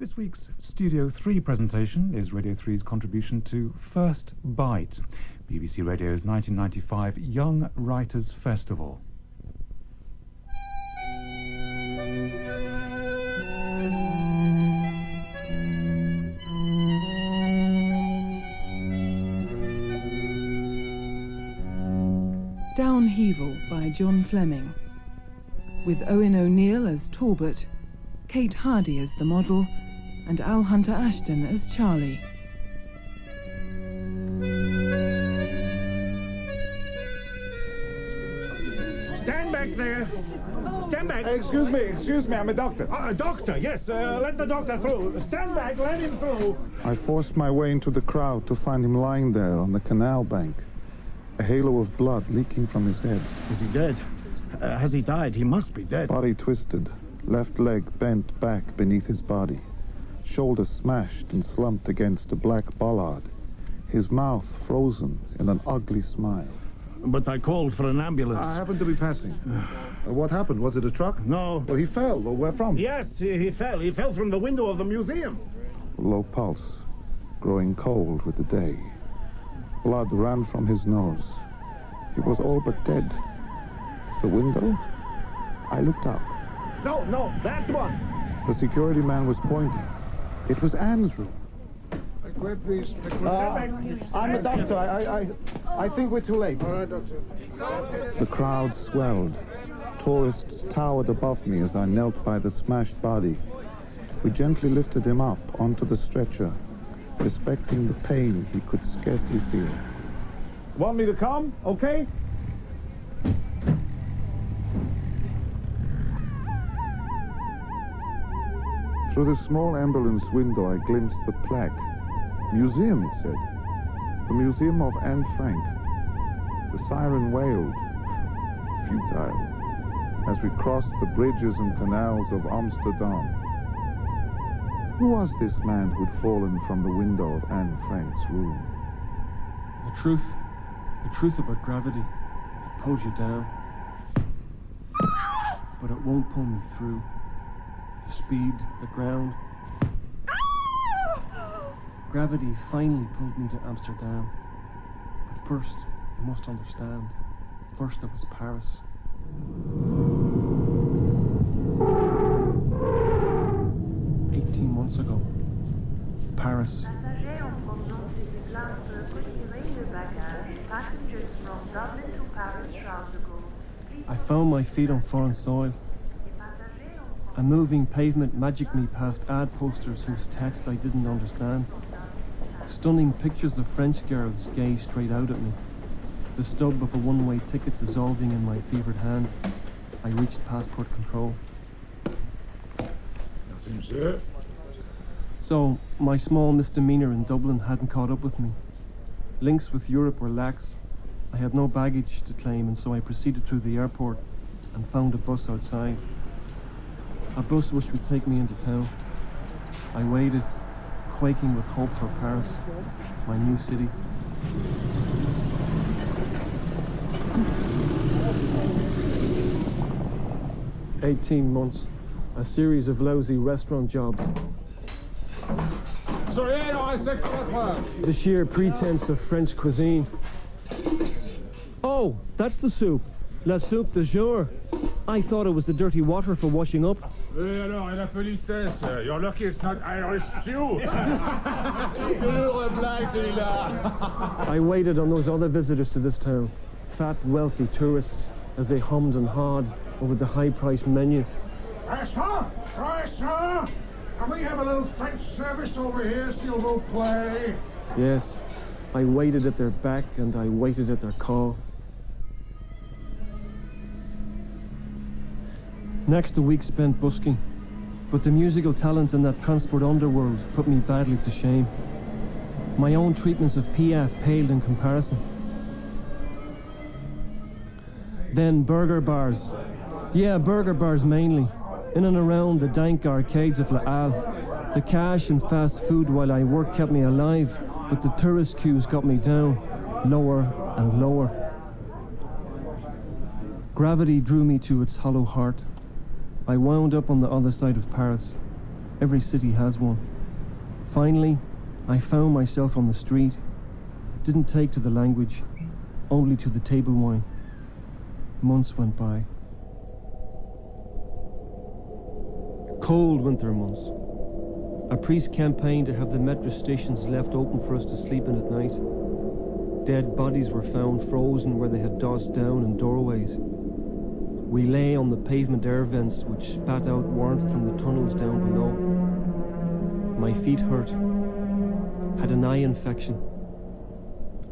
This week's Studio 3 presentation is Radio 3's contribution to First Bite, BBC Radio's 1995 Young Writers Festival. Downheaval by John Fleming, with Owen O'Neill as Talbot, Kate Hardy as the model, and Al Hunter Ashton as Charlie. Stand back there! Stand back! Excuse me, I'm a doctor. A doctor, yes, let the doctor through. Stand back, let him through. I forced my way into the crowd to find him lying there on the canal bank. A halo of blood leaking from his head. Is he dead? Has he died? He must be dead. Body twisted, left leg bent back beneath his body. Shoulder smashed and slumped against a black bollard. His mouth frozen in an ugly smile. But I called for an ambulance. I happened to be passing. What happened? Was it a truck? No. Well, he fell. Where from? Yes, he fell. He fell from the window of the museum. Low pulse, growing cold with the day. Blood ran from his nose. He was all but dead. The window? I looked up. No, that one. The security man was pointing. It was Anne's room. I'm a doctor. I think we're too late. All right, doctor. The crowd swelled. Tourists towered above me as I knelt by the smashed body. We gently lifted him up onto the stretcher, respecting the pain he could scarcely feel. Want me to come? Okay? Through the small ambulance window, I glimpsed the plaque. Museum, it said. The Museum of Anne Frank. The siren wailed, futile, as we crossed the bridges and canals of Amsterdam. Who was this man who'd fallen from the window of Anne Frank's room? The truth about gravity, it pulls you down. But it won't pull me through. The speed, the ground. Gravity finally pulled me to Amsterdam. But first, you must understand, first it was Paris. Months ago, Paris. I found my feet on foreign soil. A moving pavement magicked me past ad posters whose text I didn't understand. Stunning pictures of French girls gazed straight out at me. The stub of a one-way ticket dissolving in my fevered hand. I reached passport control. Nothing, sir. So, my small misdemeanor in Dublin hadn't caught up with me. Links with Europe were lax. I had no baggage to claim, and so I proceeded through the airport and found a bus outside. A bus which would take me into town. I waited, quaking with hope for Paris, my new city. "18 months, a series of lousy restaurant jobs. The sheer pretense of French cuisine. Oh, that's the soup. La soupe de jour. I thought it was the dirty water for washing up. Alors, la politesse. You're lucky it's not Irish stew. I waited on those other visitors to this town. Fat, wealthy tourists, as they hummed and hawed over the high-priced menu. Croissant! Can we have a little French service over here, s'il vous plaît? Yes, I waited at their back and I waited at their call. Next, a week spent busking, but the musical talent in that transport underworld put me badly to shame. My own treatments of Piaf paled in comparison. Then burger bars. Yeah, burger bars mainly. In and around the dank arcades of La Halle. The cash and fast food while I worked kept me alive, but the tourist queues got me down, lower and lower. Gravity drew me to its hollow heart. I wound up on the other side of Paris. Every city has one. Finally, I found myself on the street. Didn't take to the language, only to the table wine. Months went by. Cold winter months. A priest campaigned to have the metro stations left open for us to sleep in at night. Dead bodies were found frozen where they had dossed down in doorways. We lay on the pavement air vents which spat out warmth from the tunnels down below. My feet hurt. Had an eye infection.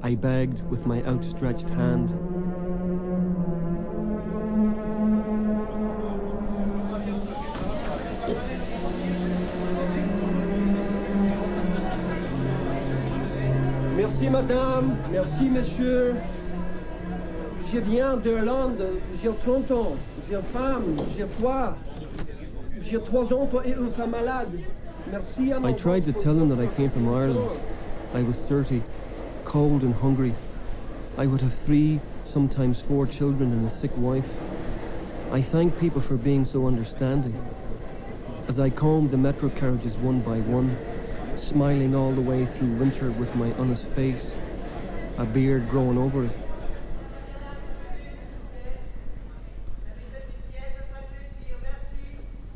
I begged with my outstretched hand. Merci madame, merci monsieur. Je viens d'Irlande, j'ai 30 ans, j'ai une femme, j'ai froid. J'ai 3 enfants et une femme malade. Merci à I tried to tell him that I came from Ireland. I was 30, cold and hungry. I would have 3, sometimes 4 children and a sick wife. I thank people for being so understanding. As I combed the metro carriages one by one, smiling all the way through winter with my honest face, a beard growing over it.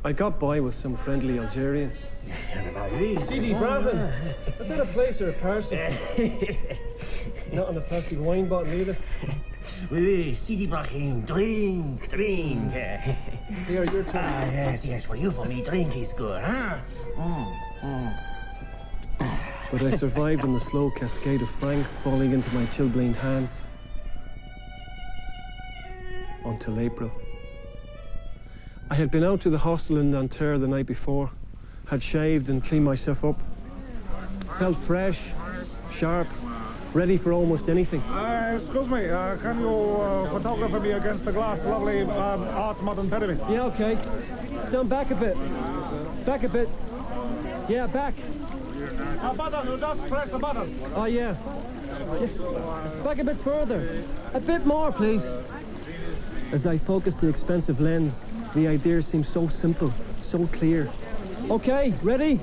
I got by with some friendly Algerians. Sidi Brahman! Is that a place or a person? Not on a plastic wine bottle either. Oui, Sidi Brahim, drink. Here, your turn. Yes, for you, for me, drink is good, huh? But I survived on the slow cascade of francs falling into my chilblained hands. Until April. I had been out to the hostel in Nanterre the night before, had shaved and cleaned myself up. Felt fresh, sharp, ready for almost anything. Excuse me, can you photograph me against the glass? Lovely art modern pyramid. Yeah, okay. Stand back a bit. Back a bit. Yeah, back. A button, you just press the button. Oh, yeah. Just back a bit further. A bit more, please. As I focused the expensive lens, the idea seemed so simple, so clear. Okay, ready?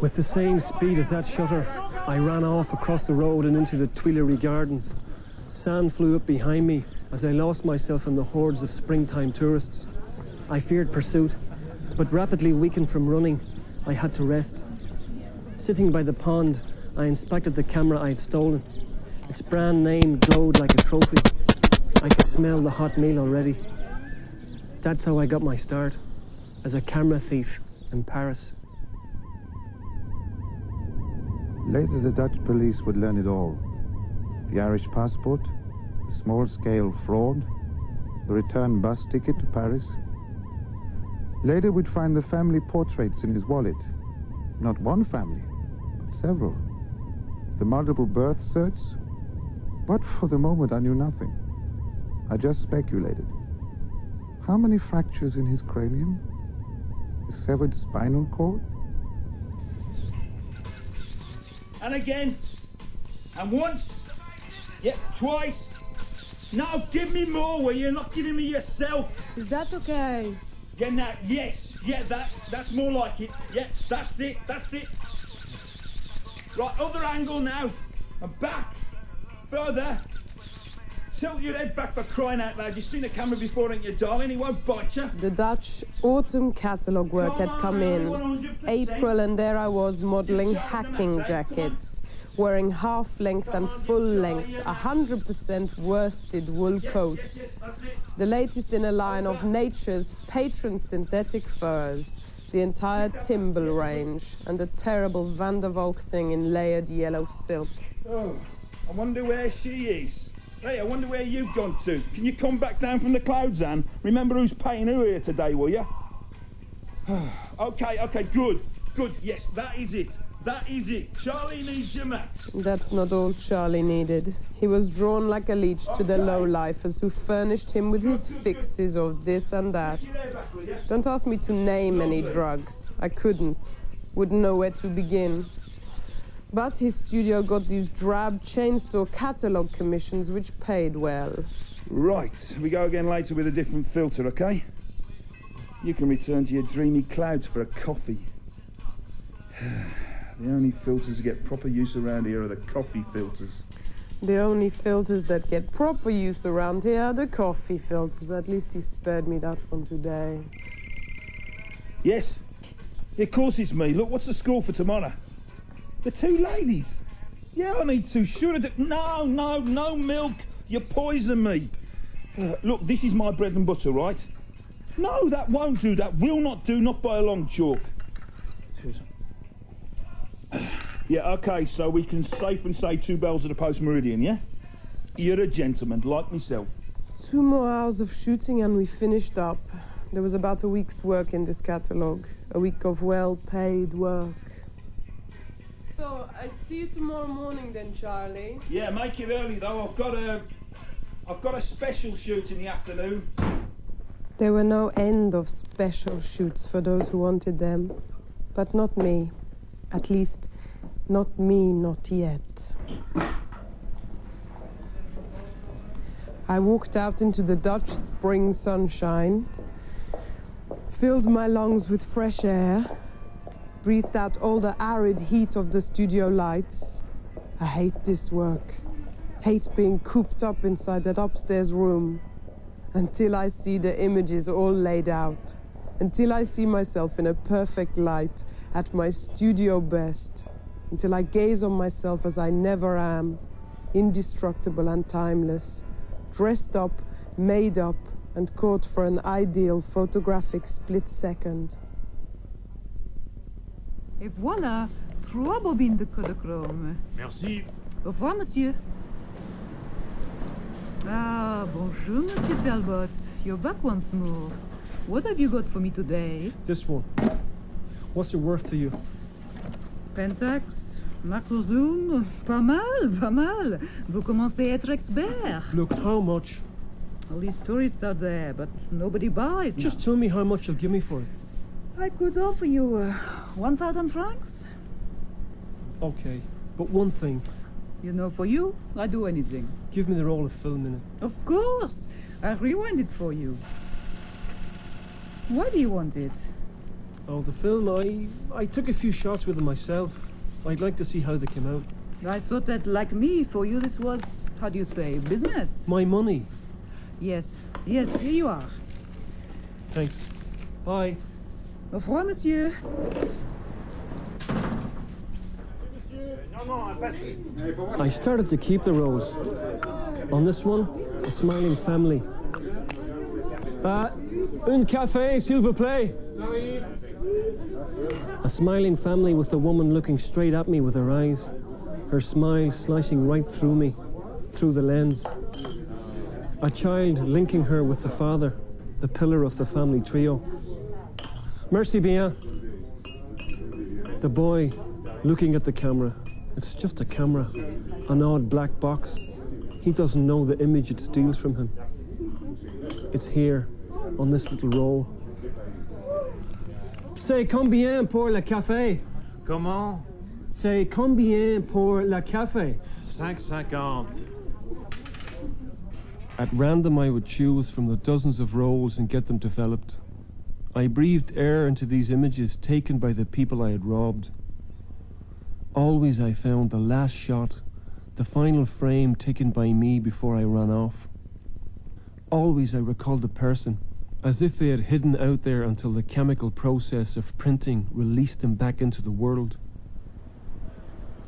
With the same speed as that shutter, I ran off across the road and into the Tuileries Gardens. Sand flew up behind me as I lost myself in the hordes of springtime tourists. I feared pursuit, but rapidly weakened from running, I had to rest. Sitting by the pond, I inspected the camera I had stolen. Its brand name glowed like a trophy. I could smell the hot meal already. That's how I got my start, as a camera thief in Paris. Later, the Dutch police would learn it all. The Irish passport, the small-scale fraud, the return bus ticket to Paris. Later, we'd find the family portraits in his wallet. Not one family, but several. The multiple birth certs. But for the moment, I knew nothing. I just speculated. How many fractures in his cranium? The severed spinal cord? And again. And once. Yep, twice. Now give me more where you're not giving me yourself. Is that okay? Yeah, now, yes. Yeah, that's more like it. Yeah, that's it. Right, other angle now. And back. Further. Tilt your head back for crying out loud. You've seen the camera before, ain't you, darling? He won't bite you. The Dutch autumn catalogue work had come in. 100%. April, and there I was modelling hacking jackets, wearing half-length and full-length, 100% worsted wool coats. The latest in a line of nature's patron synthetic furs, the entire Timber range, and a terrible Van der Valk thing in layered yellow silk. Oh, I wonder where she is. Hey, I wonder where you've gone to. Can you come back down from the clouds, Anne? Remember who's paying who here today, will you? Okay, good. Yes, that is it. Charlie needs your maps. That's not all Charlie needed. He was drawn like a leech to the low-lifers who furnished him with his fixes of this and that. Don't ask me to name any drugs. I couldn't. Wouldn't know where to begin. But his studio got these drab chain store catalogue commissions which paid well. Right, we go again later with a different filter, okay? You can return to your dreamy clouds for a coffee. The only filters that get proper use around here are the coffee filters. The only filters that get proper use around here are the coffee filters. At least he spared me that from today. Yes, of course it's me. Look, what's the score for tomorrow? The two ladies. Yeah, I need to. Sure, no milk. You poison me. Look, this is my bread and butter, right? No, that won't do. That will not do, not by a long chalk. Yeah, okay, so we can safely say 2 bells at the post meridian, yeah? You're a gentleman, like myself. 2 more hours of shooting and we finished up. There was about a week's work in this catalogue. A week of well-paid work. So, I see you tomorrow morning then, Charlie. Yeah, make it early though. I've got a special shoot in the afternoon. There were no end of special shoots for those who wanted them. But not me. At least, not me, not yet. I walked out into the Dutch spring sunshine, filled my lungs with fresh air, breathed out all the arid heat of the studio lights. I hate this work. Hate being cooped up inside that upstairs room. Until I see the images all laid out. Until I see myself in a perfect light, at my studio best. Until I gaze on myself as I never am, indestructible and timeless, dressed up, made up, and caught for an ideal photographic split second. Et voilà, 3 bobines de Kodachrome. Merci. Au revoir, monsieur. Ah, bonjour, Monsieur Talbot. You're back once more. What have you got for me today? This one. What's it worth to you? Pentax, macro zoom, pas mal, pas mal. Vous commencez à être expert. Look, how much? All these tourists out there, but nobody buys. Just tell me how much you'll give me for it. I could offer you 1,000 francs. Okay, but one thing. You know, for you, I'd do anything. Give me the roll of film in it. Of course. I'll rewind it for you. Why do you want it? Oh, the film, I took a few shots with it myself. I'd like to see how they came out. I thought that, like me, for you this was, how do you say, business? My money. Yes, here you are. Thanks. Bye. Au revoir, monsieur. I started to keep the rolls. On this one, a smiling family. Un café, s'il vous plaît. A smiling family with the woman looking straight at me with her eyes, her smile slicing right through me, through the lens. A child linking her with the father, the pillar of the family trio. Merci bien. The boy looking at the camera. It's just a camera, an odd black box. He doesn't know the image it steals from him. It's here, on this little roll. C'est combien pour le café? Comment? C'est combien pour le café? 5,50. At random, I would choose from the dozens of rolls and get them developed. I breathed air into these images taken by the people I had robbed. Always I found the last shot, the final frame taken by me before I ran off. Always I recalled the person, as if they had hidden out there until the chemical process of printing released them back into the world.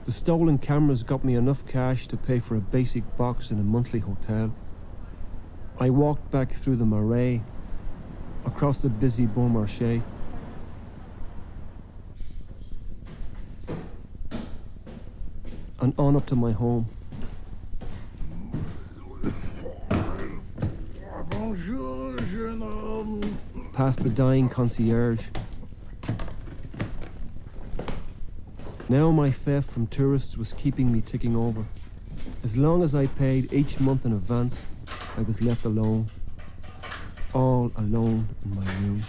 The stolen cameras got me enough cash to pay for a basic box in a monthly hotel. I walked back through the Marais, across the busy Bon Marché. And on up to my home. Bonjour, jeune homme. Past the dying concierge. Now my theft from tourists was keeping me ticking over. As long as I paid each month in advance, I was left alone. All alone in my room.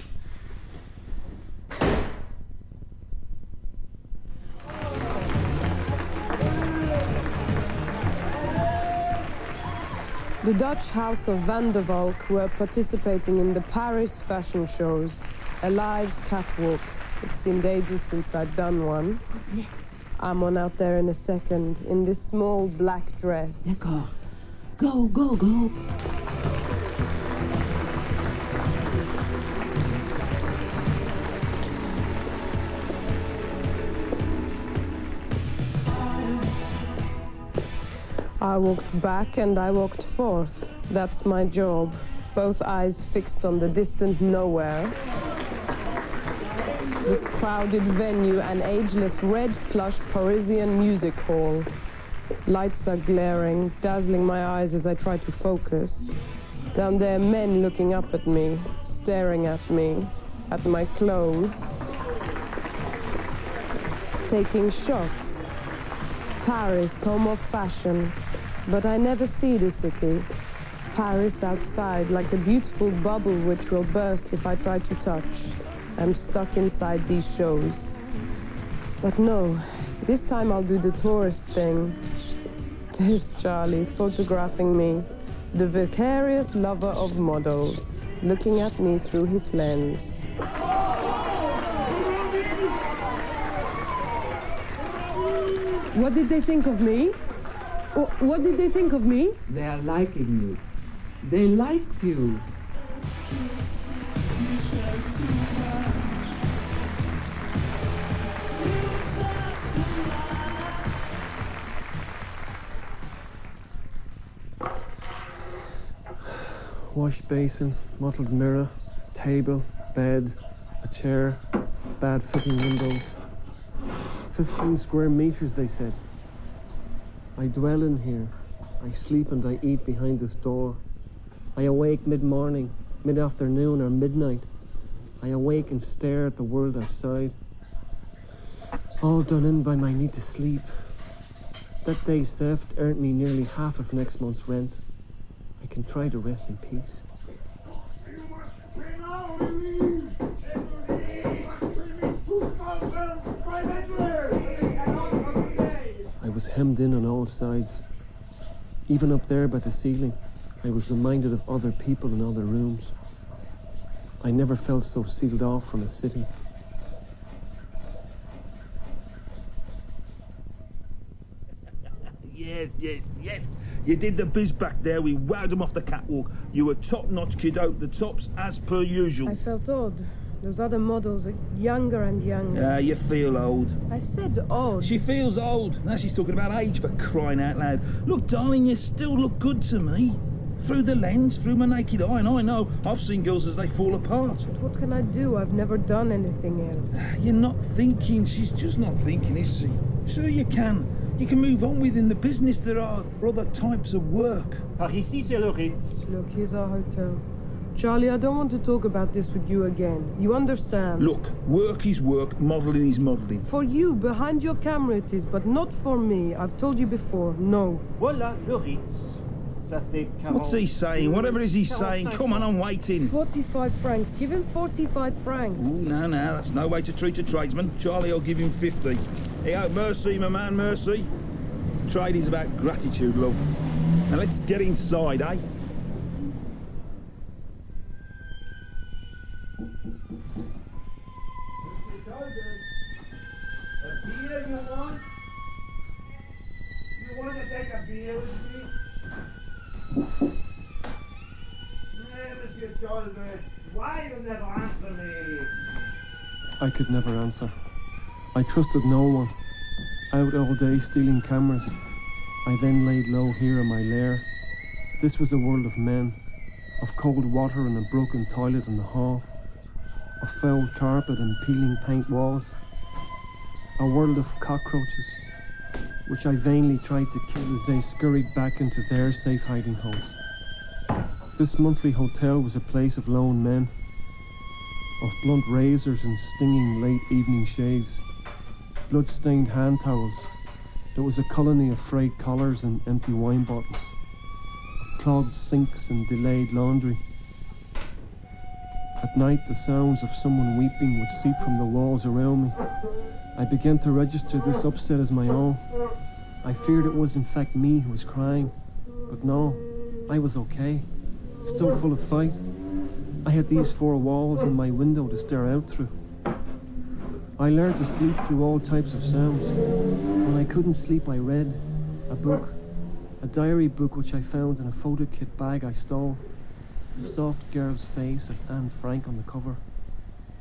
The Dutch house of Van der Valk were participating in the Paris fashion shows. A live catwalk. It seemed ages since I'd done one. Who's next? I'm on out there in a second, in this small black dress. D'accord. Go, go, go. I walked back and I walked forth. That's my job. Both eyes fixed on the distant nowhere. This crowded venue, an ageless red plush Parisian music hall. Lights are glaring, dazzling my eyes as I try to focus. Down there, men looking up at me, staring at me, at my clothes, taking shots. Paris, home of fashion. But I never see the city. Paris outside, like a beautiful bubble which will burst if I try to touch. I'm stuck inside these shows. But no, this time I'll do the tourist thing. There's Charlie photographing me, the vicarious lover of models, looking at me through his lens. What did they think of me? What did they think of me? They are liking you. They liked you. Wash basin, mottled mirror, table, bed, a chair, bad fitting windows. 15 square meters, they said. I dwell in here. I sleep and I eat behind this door. I awake mid-morning, mid-afternoon or midnight. I awake and stare at the world outside. All done in by my need to sleep. That day's theft earned me nearly half of next month's rent. I can try to rest in peace. I was hemmed in on all sides. Even up there by the ceiling, I was reminded of other people in other rooms. I never felt so sealed off from a city. Yes, yes, yes. You did the biz back there. We wowed them off the catwalk. You were top-notch, kiddo. The tops as per usual. I felt odd. Those other models are younger and younger. Yeah, you feel old. I said odd. She feels old. Now she's talking about age, for crying out loud. Look, darling, you still look good to me. Through the lens, through my naked eye, and I know I've seen girls as they fall apart. But what can I do? I've never done anything else. You're not thinking. She's just not thinking, is she? Sure you can. You can move on within the business. There are other types of work. Par ici, c'est le Ritz. Look, here's our hotel. Charlie, I don't want to talk about this with you again. You understand? Look, work is work, modelling is modelling. For you, behind your camera it is, but not for me. I've told you before, no. Voilà le Ritz. Ça fait 40. What's he saying? Whatever it is he's saying, come on, I'm waiting. 45 francs. Give him 45 francs. Ooh, no, that's no way to treat a tradesman. Charlie, I'll give him 50. Hey, mercy, my man, mercy. Trading's about gratitude, love. Now let's get inside, eh? A beer you want? You want to take a beer with me? Monsieur Talbot, why you never answer me? I could never answer. I trusted no one. Out all day stealing cameras. I then laid low here in my lair. This was a world of men, of cold water and a broken toilet in the hall, of foul carpet and peeling paint walls, a world of cockroaches, which I vainly tried to kill as they scurried back into their safe hiding holes. This monthly hotel was a place of lone men, of blunt razors and stinging late evening shaves, blood-stained hand towels. It was a colony of frayed collars and empty wine bottles, of clogged sinks and delayed laundry. At night, the sounds of someone weeping would seep from the walls around me. I began to register this upset as my own. I feared it was in fact me who was crying, but no, I was okay, still full of fight. I had these four walls and my window to stare out through. I learned to sleep through all types of sounds. When I couldn't sleep, I read a book, a diary book which I found in a photo kit bag I stole. The soft girl's face of Anne Frank on the cover.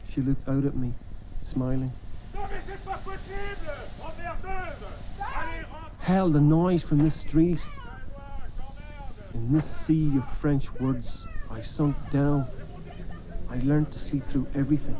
She looked out at me, smiling. Hell, the noise from this street. In this sea of French words, I sunk down. I learned to sleep through everything.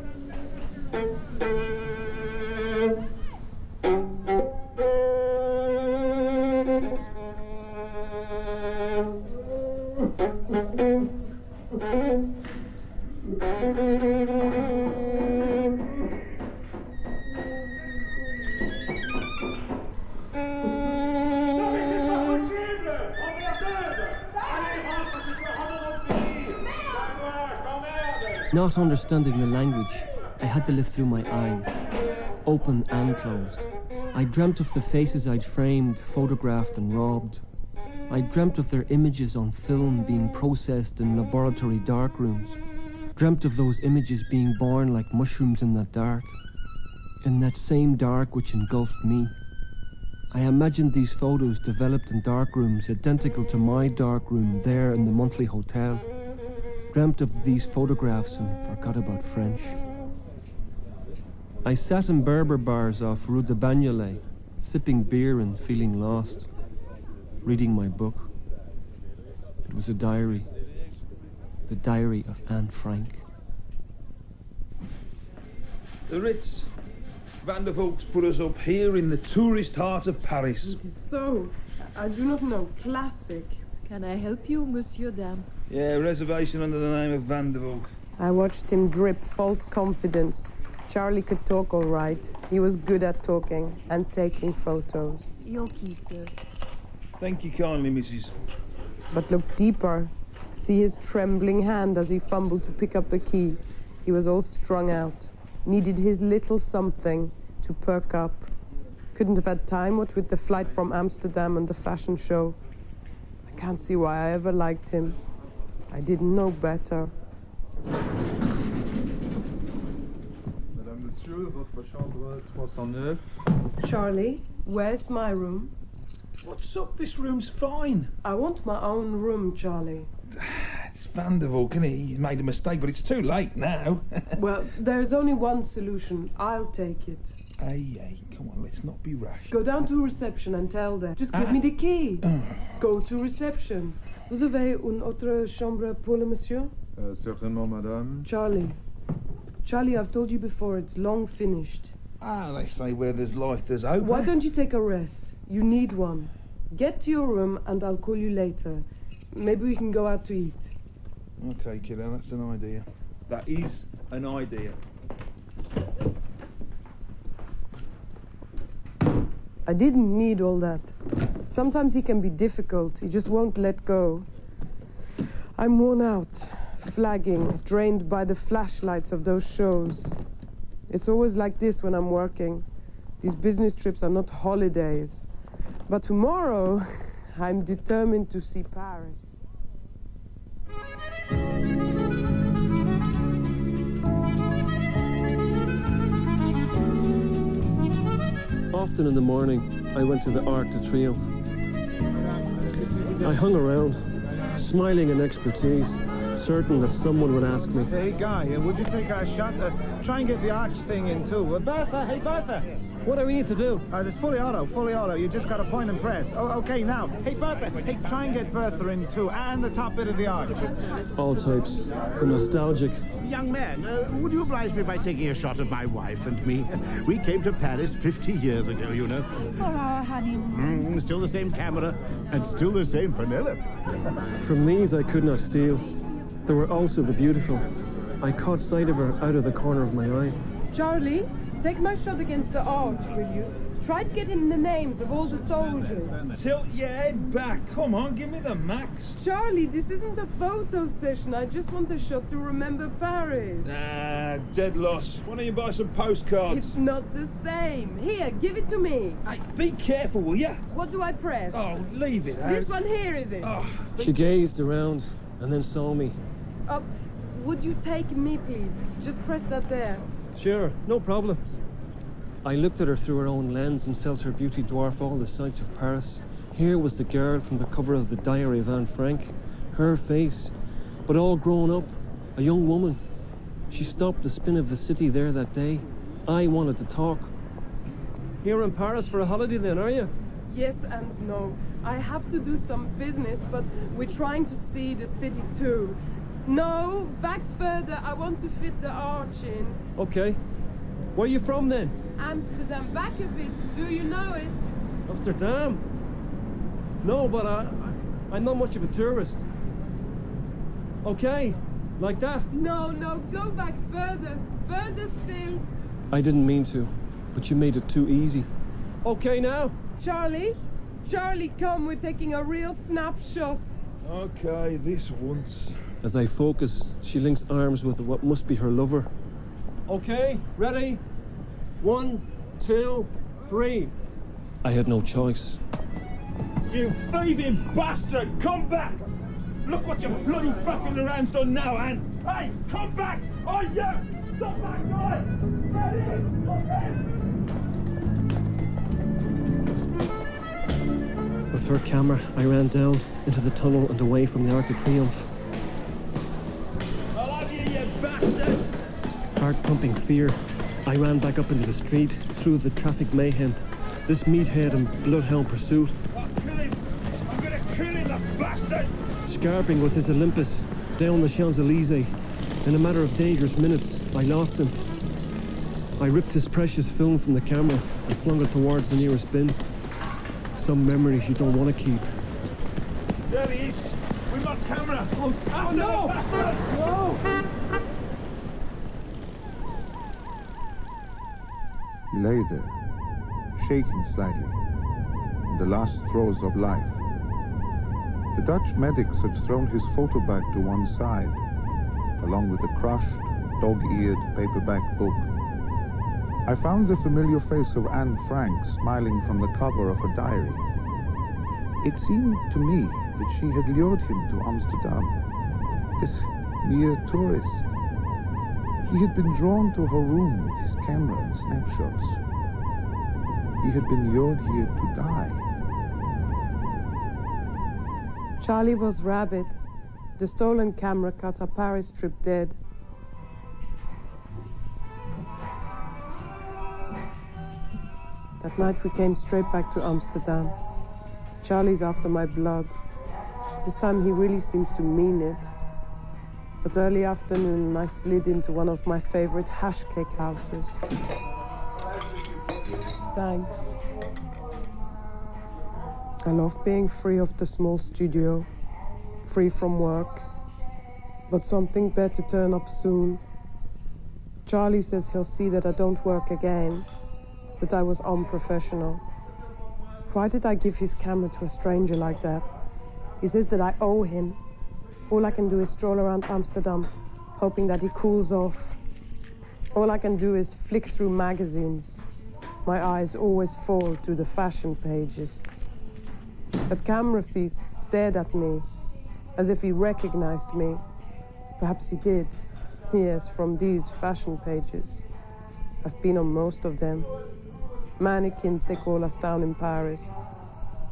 Not understanding the language, I had to live through my eyes, open and closed. I dreamt of the faces I'd framed, photographed and robbed. I dreamt of their images on film being processed in laboratory darkrooms. Dreamt of those images being born like mushrooms in that dark. In that same dark which engulfed me. I imagined these photos developed in darkrooms identical to my darkroom there in the monthly hotel. Dreamt of these photographs and forgot about French. I sat in Berber bars off Rue de Bagnolet, sipping beer and feeling lost, reading my book. It was a diary, the diary of Anne Frank. The Ritz. Van der Valk's put us up here in the tourist heart of Paris. It is so, I do not know, classic. Can I help you, Monsieur Dame? Yeah, reservation under the name of Van der Valk. I watched him drip false confidence. Charlie could talk all right. He was good at talking and taking photos. Your key, sir. Thank you kindly, Mrs. But look deeper. See his trembling hand as he fumbled to pick up the key. He was all strung out. Needed his little something to perk up. Couldn't have had time, what with the flight from Amsterdam and the fashion show. I can't see why I ever liked him. I didn't know better. Madame, Monsieur, votre chambre 309. Charlie, where's my room? What's up? This room's fine. I want my own room, Charlie. It's Van der Valk, isn't he? He's made a mistake, but it's too late now. Well, there's only one solution. I'll take it. Hey, come on, let's not be rash. Go down to reception and tell them. Just give me the key. Go to reception. Vous avez une autre chambre pour le monsieur? Certainement, madame. Charlie, I've told you before, it's long finished. They say where there's life, there's hope. Why don't you take a rest? You need one. Get to your room and I'll call you later. Maybe we can go out to eat. Okay, kiddo, that's an idea. That is an idea. I didn't need all that. Sometimes he can be difficult. He just won't let go. I'm worn out, flagging, drained by the flashlights of those shows. It's always like this when I'm working. These business trips are not holidays. But tomorrow, I'm determined to see Paris. Often in the morning, I went to the Arc de Triomphe. I hung around, smiling in expertise, certain that someone would ask me. Hey, Guy, would you take a shot? Try and get the arch thing in too. Bertha, hey, Bertha. What do we need to do? It's fully auto. You just got to point and press. Oh, okay, now. Hey, Bertha, hey, try and get Bertha in too, and the top bit of the arch. All types. The nostalgic. Young man, would you oblige me by taking a shot of my wife and me? We came to Paris 50 years ago, you know. For our honeymoon. Still the same camera, and still the same Penelope. From these I could not steal. There were also the beautiful. I caught sight of her out of the corner of my eye. Charlie, take my shot against the arch, will you? Try to get in the names of all the soldiers. Tilt your head back. Come on, give me the max. Charlie, this isn't a photo session. I just want a shot to remember Paris. Nah, dead loss. Why don't you buy some postcards? It's not the same. Here, give it to me. Hey, be careful, will ya? What do I press? Oh, leave it. This one here, is it? Oh. She gazed around and then saw me. would you take me, please? Just press that there. Sure, no problem. I looked at her through her own lens and felt her beauty dwarf all the sights of Paris. Here was the girl from the cover of the Diary of Anne Frank. Her face, but all grown up, a young woman. She stopped the spin of the city there that day. I wanted to talk. Here in Paris for a holiday then, are you? Yes and no. I have to do some business, but we're trying to see the city too. No, back further. I want to fit the arch in. Okay. Where are you from then? Amsterdam, back a bit. Do you know it? Amsterdam? No, but I'm not much of a tourist. Okay, like that? No, go back further. Further still. I didn't mean to, but you made it too easy. Okay now? Charlie, come, we're taking a real snapshot. Okay, this once. As I focus, she links arms with what must be her lover. Okay, ready? 1, 2, 3. I had no choice. You thieving bastard! Come back! Look what your bloody fucking around's done now, Anne! Hey, come back! Oh, yeah! Stop that guy! Ready? With her camera, I ran down into the tunnel and away from the Arc de Triomphe. I'll have you, you bastard! Heart-pumping fear, I ran back up into the street, through the traffic mayhem. This meathead in bloodhound pursuit. I'll kill him! I'm gonna kill him, the bastard! Scarping with his Olympus, down the Champs-Élysées. In a matter of dangerous minutes, I lost him. I ripped his precious film from the camera and flung it towards the nearest bin. Some memories you don't want to keep. There he is! We've got camera! Oh no! No! He lay there, shaking slightly, in the last throes of life. The Dutch medics had thrown his photo bag to one side, along with the crushed, dog-eared paperback book. I found the familiar face of Anne Frank smiling from the cover of her diary. It seemed to me that she had lured him to Amsterdam, this mere tourist. He had been drawn to her room with his camera and snapshots. He had been lured here to die. Charlie was rabid. The stolen camera cut our Paris trip dead. That night we came straight back to Amsterdam. Charlie's after my blood. This time he really seems to mean it. But early afternoon, I slid into one of my favorite hash cake houses. Thanks. I love being free of the small studio, free from work. But something better turn up soon. Charlie says he'll see that I don't work again, that I was unprofessional. Why did I give his camera to a stranger like that? He says that I owe him. All I can do is stroll around Amsterdam, hoping that he cools off. All I can do is flick through magazines. My eyes always fall to the fashion pages. That camera thief stared at me, as if he recognized me. Perhaps he did. Yes, from these fashion pages. I've been on most of them. Mannequins, they call us down in Paris.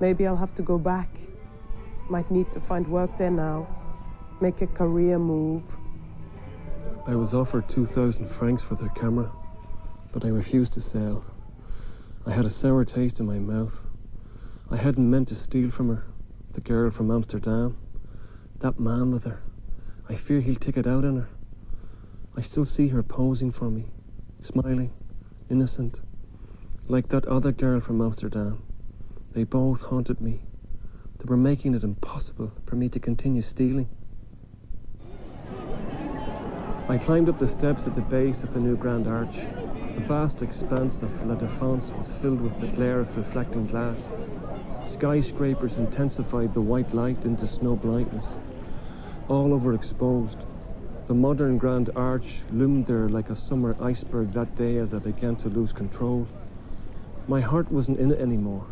Maybe I'll have to go back. Might need to find work there now. Make a career move. I was offered 2,000 francs for the camera, but I refused to sell. I had a sour taste in my mouth. I hadn't meant to steal from her, the girl from Amsterdam. That man with her. I fear he'll take it out on her. I still see her posing for me, smiling, innocent, like that other girl from Amsterdam. They both haunted me. They were making it impossible for me to continue stealing. I climbed up the steps at the base of the new Grand Arch. The vast expanse of La Défense was filled with the glare of reflecting glass. Skyscrapers intensified the white light into snow blindness. All overexposed. The modern Grand Arch loomed there like a summer iceberg that day as I began to lose control. My heart wasn't in it anymore.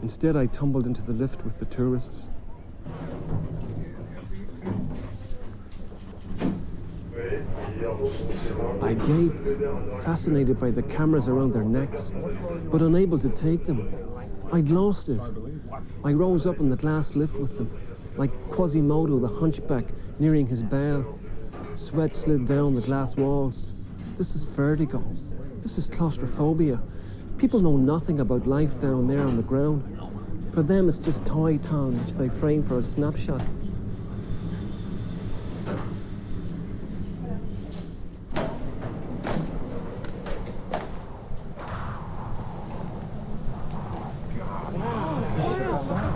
Instead, I tumbled into the lift with the tourists. I gaped, fascinated by the cameras around their necks, but unable to take them. I'd lost it. I rose up in the glass lift with them, like Quasimodo the hunchback nearing his bell. Sweat slid down the glass walls. This is vertigo. This is claustrophobia. People know nothing about life down there on the ground. For them, it's just toy town which they frame for a snapshot.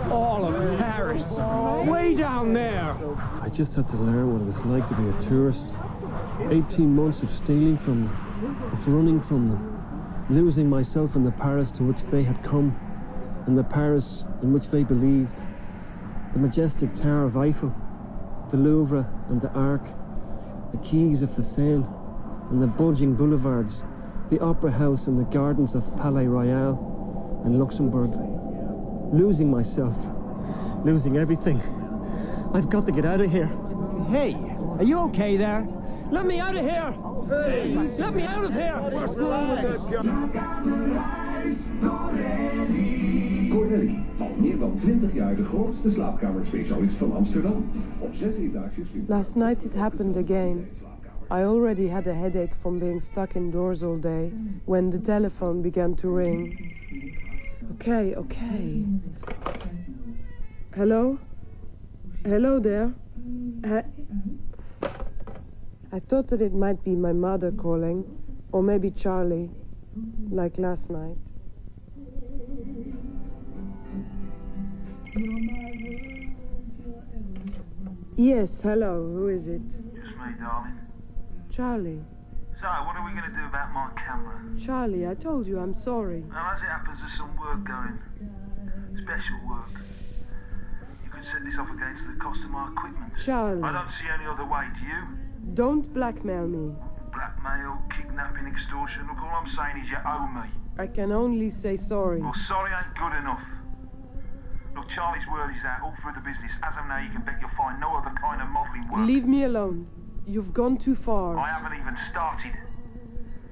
All of Paris, way down there. I just had to learn what it was like to be a tourist. 18 months of stealing from them, of running from them, losing myself in the Paris to which they had come, in the Paris in which they believed. The majestic Tower of Eiffel, the Louvre and the Arc, the quays of the Seine and the bulging boulevards, the Opera House and the gardens of Palais Royal and Luxembourg. Losing myself, losing everything. I've got to get out of here. Hey, are you okay there? Let me out of here! Hey, let me out of here! What's wrong with that guy? Cornelie, al meer dan 20 jaar de grootste slaapkamerspecialist van Amsterdam. Op 6 etages. Last night it happened again. I already had a headache from being stuck indoors all day when the telephone began to ring. Okay. Hello? Hello there? I thought that it might be my mother calling, or maybe Charlie, like last night. Yes, hello, who is it? Just me, darling. Charlie. So, what are we going to do about my camera? Charlie, I told you I'm sorry. Well, as it happens, there's some work going. Special work. You could set this off against the cost of my equipment. Charlie. I don't see any other way, do you? Don't blackmail me. Blackmail, kidnapping, extortion. Look, all I'm saying is you owe me. I can only say sorry. Well, sorry ain't good enough. Look, Charlie's word is out all through the business. As of now, you can bet you'll find no other kind of modelling work. Leave me alone. You've gone too far. I haven't even started.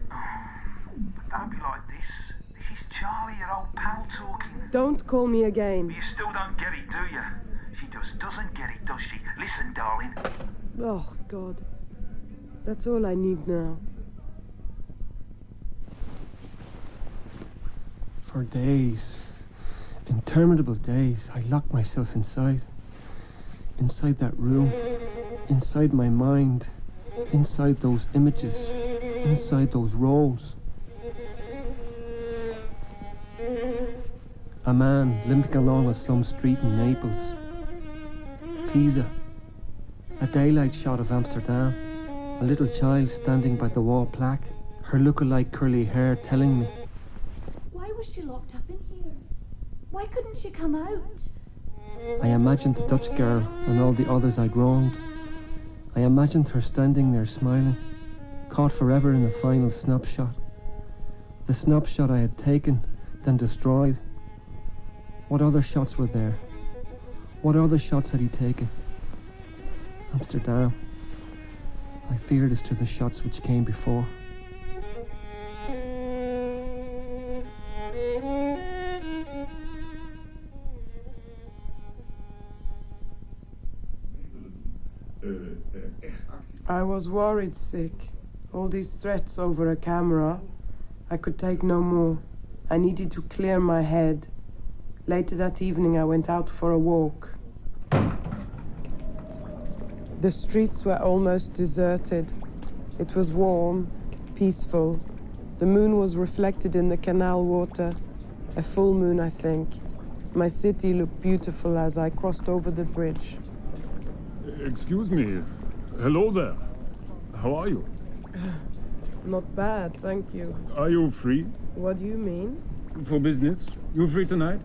But don't be like this. This is Charlie, your old pal, talking. Don't call me again. But you still don't get it, do you? She just doesn't get it, does she? Listen, darling. Oh, God. That's all I need now. For days, interminable days, I locked myself inside. Inside that room, inside my mind, inside those images, inside those roles. A man limping along a slum street in Naples. Pisa. A daylight shot of Amsterdam. A little child standing by the wall plaque. Her look-alike curly hair telling me. Why was she locked up in here? Why couldn't she come out? I imagined the Dutch girl and all the others I'd wronged. I imagined her standing there smiling, caught forever in a final snapshot. The snapshot I had taken, then destroyed. What other shots were there? What other shots had he taken? Amsterdam. I feared as to the shots which came before. I was worried sick. All these threats over a camera. I could take no more. I needed to clear my head. Later that evening I went out for a walk. The streets were almost deserted. It was warm, peaceful. The moon was reflected in the canal water. A full moon, I think. My city looked beautiful as I crossed over the bridge. Excuse me. Hello there. How are you? Not bad, thank you. Are you free? What do you mean? For business? You free tonight?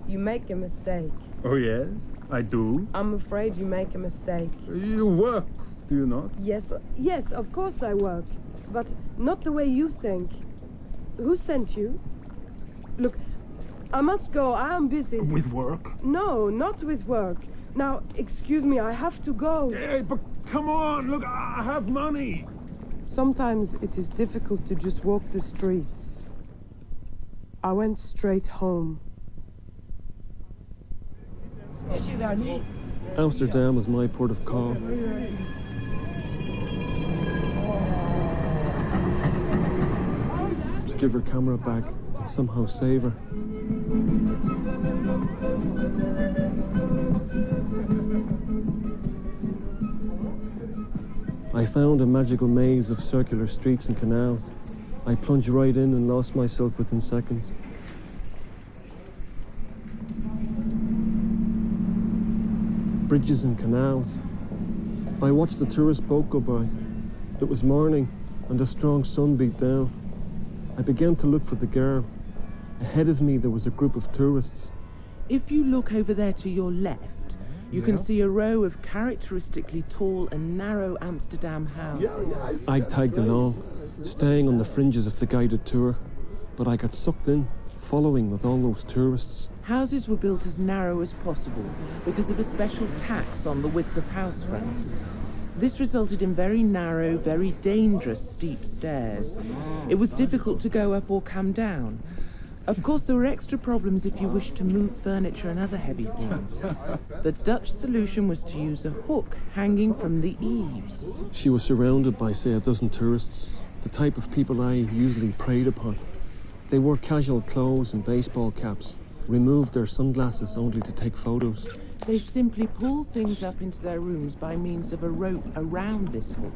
You make a mistake. Oh, yes, I do. I'm afraid you make a mistake. You work, do you not? Yes, of course I work. But not the way you think. Who sent you? Look, I must go. I am busy. With work? No, not with work. Now, excuse me, I have to go. Hey, but come on, look, I have money. Sometimes it is difficult to just walk the streets. I went straight home. Amsterdam was my port of call. To give her camera back and somehow save her. I found a magical maze of circular streets and canals. I plunged right in and lost myself within seconds. Bridges and canals. I watched the tourist boat go by. It was morning and a strong sun beat down. I began to look for the girl. Ahead of me there was a group of tourists. If you look over there to your left, you can see a row of characteristically tall and narrow Amsterdam houses. I tagged along, staying on the fringes of the guided tour, but I got sucked in, following with all those tourists. Houses were built as narrow as possible because of a special tax on the width of house fronts. This resulted in very narrow, very dangerous steep stairs. It was difficult to go up or come down. Of course, there were extra problems if you wished to move furniture and other heavy things. The Dutch solution was to use a hook hanging from the eaves. She was surrounded by, say, a dozen tourists, the type of people I usually preyed upon. They wore casual clothes and baseball caps, removed their sunglasses only to take photos. They simply pull things up into their rooms by means of a rope around this hook.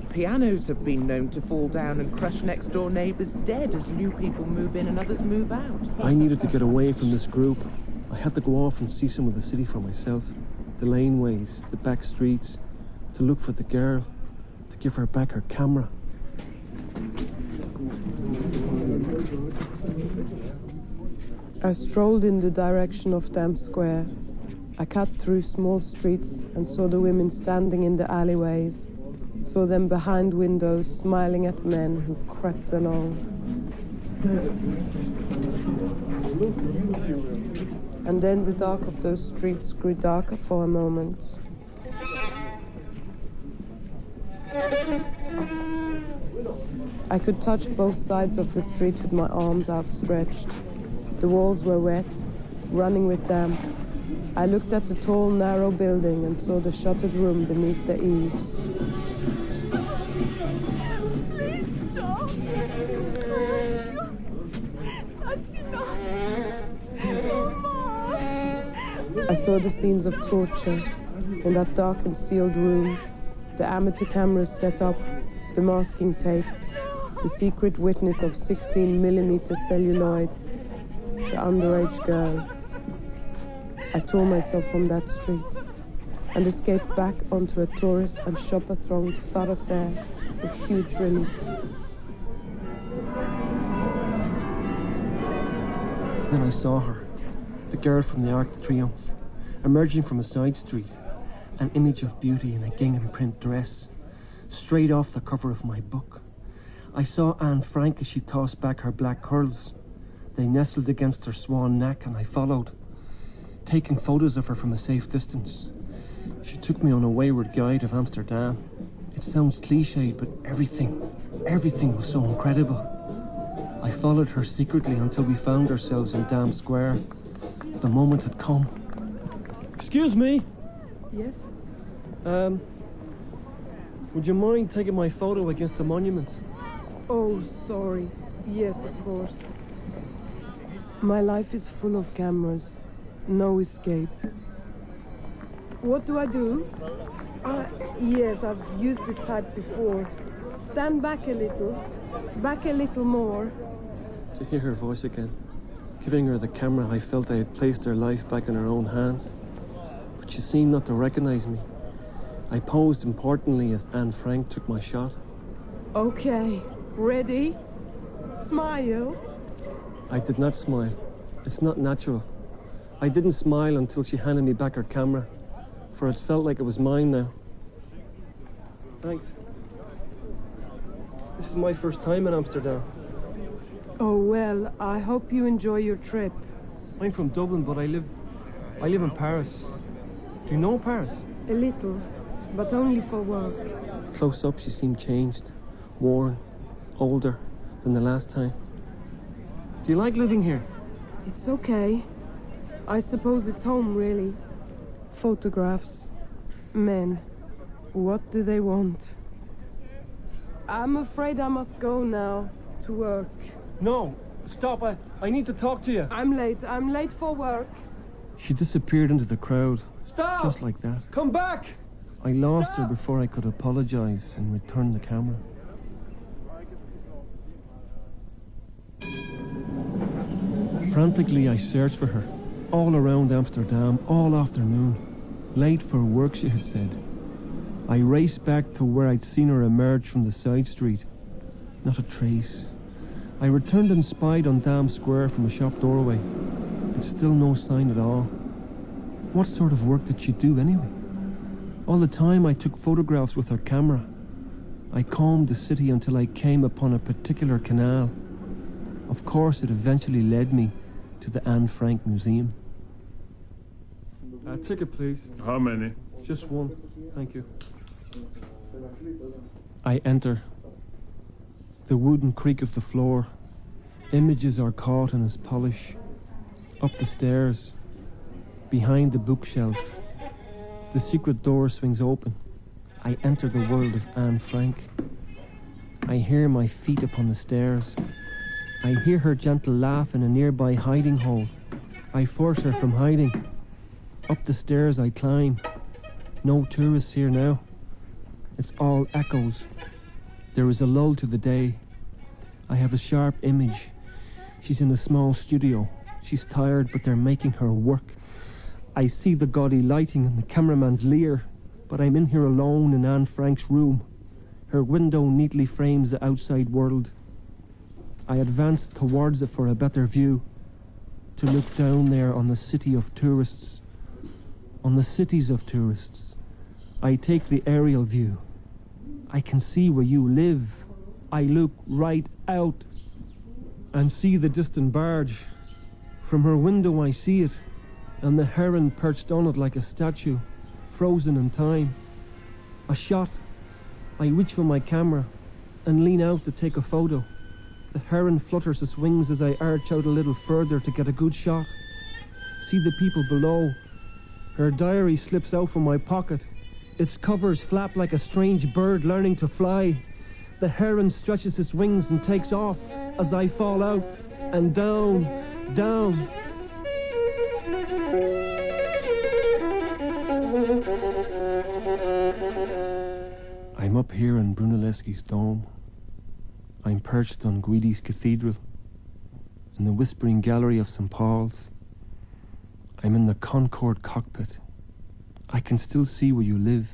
Pianos have been known to fall down and crush next-door neighbours dead as new people move in and others move out. I needed to get away from this group. I had to go off and see some of the city for myself. The laneways, the back streets, to look for the girl, to give her back her camera. I strolled in the direction of Dam Square. I cut through small streets and saw the women standing in the alleyways, saw them behind windows smiling at men who crept along. And then the dark of those streets grew darker for a moment. I could touch both sides of the street with my arms outstretched. The walls were wet, running with damp. I looked at the tall, narrow building and saw the shuttered room beneath the eaves. Please stop. That's enough. I saw the scenes of torture in that dark and sealed room, the amateur cameras set up, the masking tape, the secret witness of 16mm celluloid, the underage girl. I tore myself from that street and escaped back onto a tourist and shopper-thronged thoroughfare with huge relief. Then I saw her, the girl from the Arc de Triomphe, emerging from a side street, an image of beauty in a gingham print dress, straight off the cover of my book. I saw Anne Frank as she tossed back her black curls. They nestled against her swan neck and I followed, taking photos of her from a safe distance. She took me on a wayward guide of Amsterdam. It sounds cliched, but everything was so incredible. I followed her secretly until we found ourselves in Dam Square. The moment had come. Excuse me? Yes? Would you mind taking my photo against the monument? Oh, sorry. Yes, of course. My life is full of cameras. No escape. What do I do? Yes, I've used this type before. Stand back a little more. To hear her voice again, giving her the camera, I felt I had placed her life back in her own hands. But she seemed not to recognize me. I posed importantly as Anne Frank took my shot. Okay, ready? Smile. I did not smile. It's not natural. I didn't smile until she handed me back her camera, for it felt like it was mine now. Thanks. This is my first time in Amsterdam. Oh, well, I hope you enjoy your trip. I'm from Dublin, but I live in Paris. Do you know Paris? A little. but only for work. Close up, she seemed changed, worn, older than the last time. Do you like living here? It's okay. I suppose it's home, really. Photographs. Men. What do they want? I'm afraid I must go now. To work. No! Stop! I need to talk to you. I'm late for work. She disappeared into the crowd. Stop! Just like that. Come back! I lost her before I could apologize and return the camera. Frantically, I searched for her. All around Amsterdam, all afternoon. Late for work, she had said. I raced back to where I'd seen her emerge from the side street. Not a trace. I returned and spied on Dam Square from a shop doorway, but still no sign at all. What sort of work did she do anyway? All the time I took photographs with her camera. I combed the city until I came upon a particular canal. Of course, it eventually led me to the Anne Frank Museum. A ticket, please. How many? Just one, thank you. I enter. The wooden creak of the floor. Images are caught in its polish. Up the stairs. Behind the bookshelf. The secret door swings open. I enter the world of Anne Frank. I hear my feet upon the stairs. I hear her gentle laugh in a nearby hiding hole. I force her from hiding. Up the stairs I climb. No tourists here now. It's all echoes. There is a lull to the day. I have a sharp image. She's in a small studio. She's tired, but they're making her work. I see the gaudy lighting and the cameraman's leer, but I'm in here alone in Anne Frank's room. Her window neatly frames the outside world. I advance towards it for a better view, to look down there on the city of tourists, on the cities of tourists. I take the aerial view. I can see where you live. I look right out and see the distant barge. From her window I see it, and the heron perched on it like a statue, frozen in time. A shot. I reach for my camera and lean out to take a photo. The heron flutters its wings as I arch out a little further to get a good shot. See the people below. Her diary slips out from my pocket. Its covers flap like a strange bird learning to fly. The heron stretches its wings and takes off as I fall out and down, down. I'm up here in Brunelleschi's dome. I'm perched on Guidi's cathedral, in the whispering gallery of St. Paul's. I'm in the Concorde cockpit. I can still see where you live.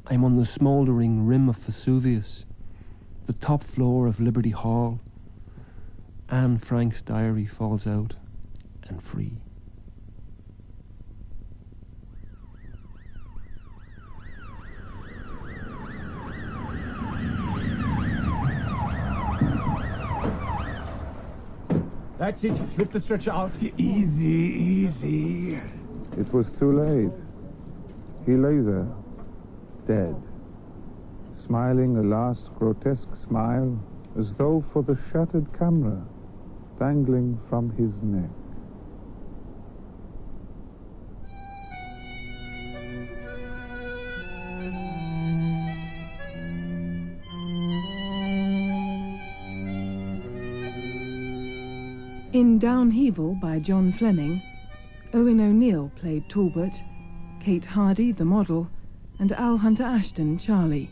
I'm on the smouldering rim of Vesuvius, the top floor of Liberty Hall. Anne Frank's diary falls out and free. That's it. Lift the stretcher out. Easy, easy. It was too late. He lay there, dead, smiling a last grotesque smile, as though for the shattered camera dangling from his neck. In Downheaval by John Fleming, Owen O'Neill played Talbot, Kate Hardy, the model, and Al Hunter Ashton, Charlie.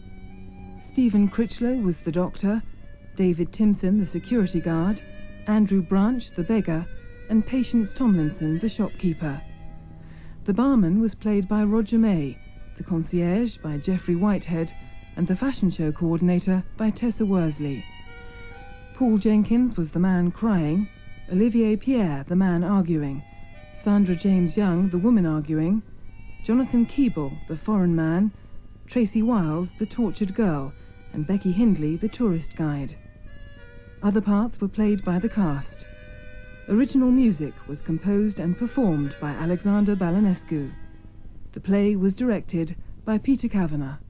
Stephen Critchlow was the doctor, David Timson, the security guard, Andrew Branch, the beggar, and Patience Tomlinson, the shopkeeper. The barman was played by Roger May, the concierge by Geoffrey Whitehead, and the fashion show coordinator by Tessa Worsley. Paul Jenkins was the man crying, Olivier Pierre, the man arguing, Sandra James Young, the woman arguing, Jonathan Keeble, the foreign man, Tracy Wiles, the tortured girl, and Becky Hindley, the tourist guide. Other parts were played by the cast. Original music was composed and performed by Alexander Balanescu. The play was directed by Peter Kavanagh.